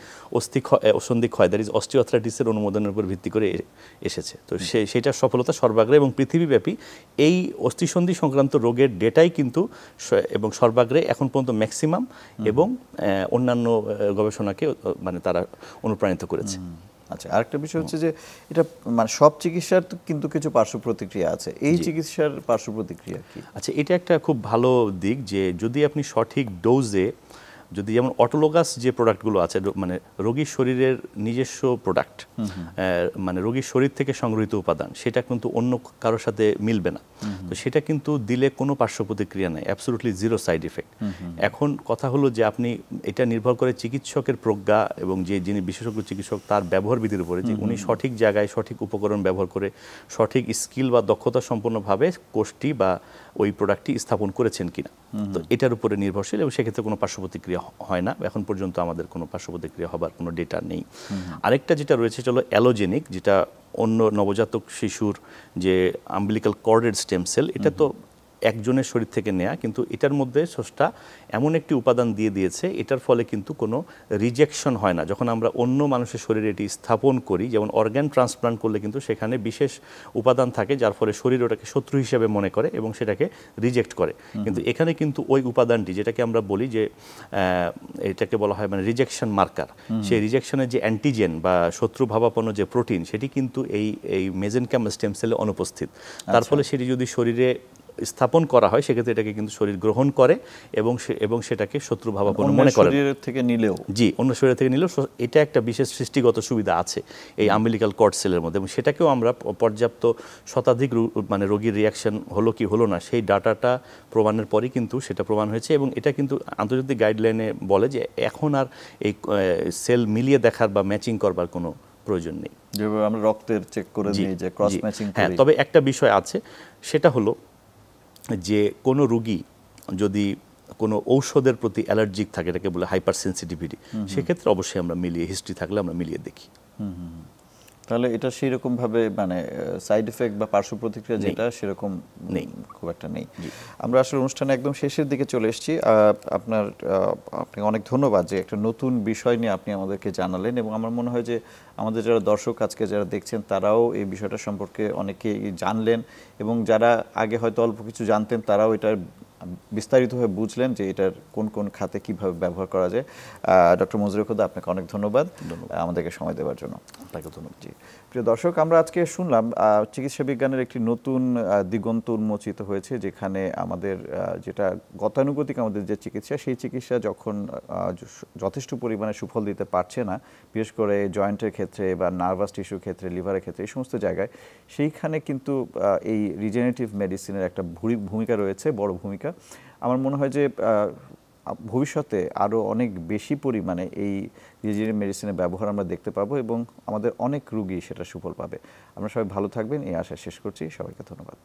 অসন্ধি ক্ষয় দ্যাট ইজ অস্টিওআর্থ্রাইটিসের অনুমোদনের উপর ভিত্তি করে এসেছে। তো সেটার সফলতা সর্বাগ্রে এবং পৃথিবীব্যাপী এই অস্থিসন্ধি সংক্রান্ত রোগের ডেটাই কিন্তু এবং সর্বাগ্রে এখন পর্যন্ত ম্যাক্সিমাম এবং অন্যান্য গবেষণাকে মানে তারা অনুপ্রাণিত করেছে। আচ্ছা, আরেকটা বিষয় হচ্ছে যে এটা মানে সব চিকিৎসার কিন্তু কিছু পার্শ্ব প্রতিক্রিয়া আছে, এই চিকিৎসার পার্শ্ব প্রতিক্রিয়া কি? আচ্ছা, এটা একটা খুব ভালো দিক যে যদি আপনি সঠিক ডোজে যদি যেমন অটোলোগাস যে প্রোডাক্টগুলো আছে মানে রোগীর শরীরের নিজস্ব প্রোডাক্ট মানে রোগীর শরীর থেকে সংগৃহীত উপাদান সেটা কিন্তু অন্য কারোর সাথে মিলবে না, তো সেটা কিন্তু দিলে কোনো পার্শ্ব প্রতিক্রিয়া নেই, অ্যাবসলিউটলি জিরো সাইড ইফেক্ট। এখন কথা হলো যে আপনি এটা নির্ভর করে চিকিৎসকের প্রজ্ঞা এবং যিনি বিশেষজ্ঞ চিকিৎসক তার ব্যবহার বিধির উপরে যে উনি সঠিক জায়গায় সঠিক উপকরণ ব্যবহার করে সঠিক স্কিল বা দক্ষতা সম্পন্নভাবে কোষটি বা ওই প্রোডাক্টটি স্থাপন করেছেন কিনা, তো এটার উপরে নির্ভরশীল এবং সেক্ষেত্রে কোনো পার্শ্ব প্রতিক্রিয়া হয় না। এখন পর্যন্ত আমাদের কোনো পার্শ্ব প্রতিক্রিয়া হবার কোনো ডেটা নেই। আরেকটা যেটা রয়েছে চলো অ্যালোজেনিক, যেটা অন্য নবজাতক শিশুর যে আম্বিলিক্যাল কর্ডেড স্টেম সেল, এটা তো একজনের শরীর থেকে নেয়া, কিন্তু এটার মধ্যে স্রষ্টা এমন একটি উপাদান দিয়ে দিয়েছে এটার ফলে কিন্তু কোনো রিজেকশন হয় না। যখন আমরা অন্য মানুষের শরীরে এটি স্থাপন করি, যেমন অর্গান ট্রান্সপ্লান্ট করলে কিন্তু সেখানে বিশেষ উপাদান থাকে যার ফলে শরীর ওটাকে শত্রু হিসেবে মনে করে এবং সেটাকে রিজেক্ট করে, কিন্তু এখানে কিন্তু ওই উপাদানটি যেটাকে আমরা বলি যে এটাকে বলা হয় মানে রিজেকশন মার্কার, সেই রিজেকশনের যে অ্যান্টিজেন বা শত্রু ভাবাপন্ন যে প্রোটিন সেটি কিন্তু এই মেজেনকাম স্টেম সেলে অনুপস্থিত। তার ফলে সেটি যদি শরীরে স্থাপন করা হয় সেক্ষেত্রে এটাকে কিন্তু শরীর গ্রহণ করে এবং সেটাকে শত্রু ভাবাপন্ন মনে করে শরীর থেকে নিলেও অন্য শরীর থেকে নিলেও এটা একটা বিশেষ সৃষ্টিগত সুবিধা আছে এই আম্বিলিক্যাল কর্ড সেলের মধ্যে এবং সেটাকেও আমরা পর্যাপ্ত শতাধিক মানে রোগীর রিয়াকশন হলো কি হলো না সেই ডাটাটা প্রমাণের পরই কিন্তু সেটা প্রমাণ হয়েছে এবং এটা কিন্তু আন্তর্জাতিক গাইডলাইনে বলে যে এখন আর এই সেল মিলিয়ে দেখার বা ম্যাচিং করবার কোনো প্রয়োজন নেই, যেভাবে আমরা রক্তের চেক করে নিই যে ক্রস ম্যাচিং করি। হ্যাঁ, তবে একটা বিষয় আছে, সেটা হলো যে কোনো রোগী যদি কোনো ঔষধের প্রতি অ্যালার্জিক থাকে, এটাকে বলে হাইপার সেন্সিটিভিটি, সেক্ষেত্রে অবশ্যই আমরা মিলিয়ে হিস্ট্রি থাকলে আমরা মিলিয়ে দেখি। তাহলে এটা সেরকম ভাবে মানে সাইড এফেক্ট বা পার্শ্ব প্রতিক্রিয়া যেটা সেরকম নেই, খুব একটা নেই। আমরা আসলে অনুষ্ঠানে একদম শেষের দিকে চলে এসেছি। আপনাকে অনেক ধন্যবাদ যে একটা নতুন বিষয় নিয়ে আপনি আমাদেরকে জানালেন এবং আমার মনে হয় যে আমাদের যারা দর্শক আজকে যারা দেখছেন তারাও এই বিষয়টা সম্পর্কে অনেকেই জানলেন এবং যারা আগে হয়তো অল্প কিছু জানতেন তারাও এটার বিস্তারিতভাবে বুঝলেন যে এটার কোন কোন খাতে কিভাবে ব্যবহার করা যায়। ডক্টর মঞ্জুরুল খোদা, আপনাকে অনেক ধন্যবাদ আমাদেরকে সময় দেওয়ার জন্য। আপনাকে ধন্যবাদ। জি, প্রিয় দর্শক, আমরা আজকে শুনলাম চিকিৎসা বিজ্ঞানের একটি নতুন দিগন্ত উন্মোচিত হয়েছে, যেখানে আমাদের যেটা গতানুগতিক আমাদের যে চিকিৎসা, সেই চিকিৎসা যখন যথেষ্ট পরিমাণে সুফল দিতে পারছে না, বিশেষ করে জয়েন্টের ক্ষেত্রে বা নার্ভাস টিস্যুর ক্ষেত্রে, লিভারের ক্ষেত্রে, এই সমস্ত জায়গায়, সেইখানে কিন্তু এই রিজেনারেটিভ মেডিসিনের একটা ভূমিকা রয়েছে, বড় ভূমিকা। আমার মনে হয় যে ভবিষ্যতে আরও অনেক বেশি পরিমাণে এই রিজেনারেটিভ মেডিসিনের ব্যবহার আমরা দেখতে পাবো এবং আমাদের অনেক রোগী সেটা সুফল পাবে। আমরা সবাই ভালো থাকবেন এই আশা শেষ করছি। সবাইকে ধন্যবাদ।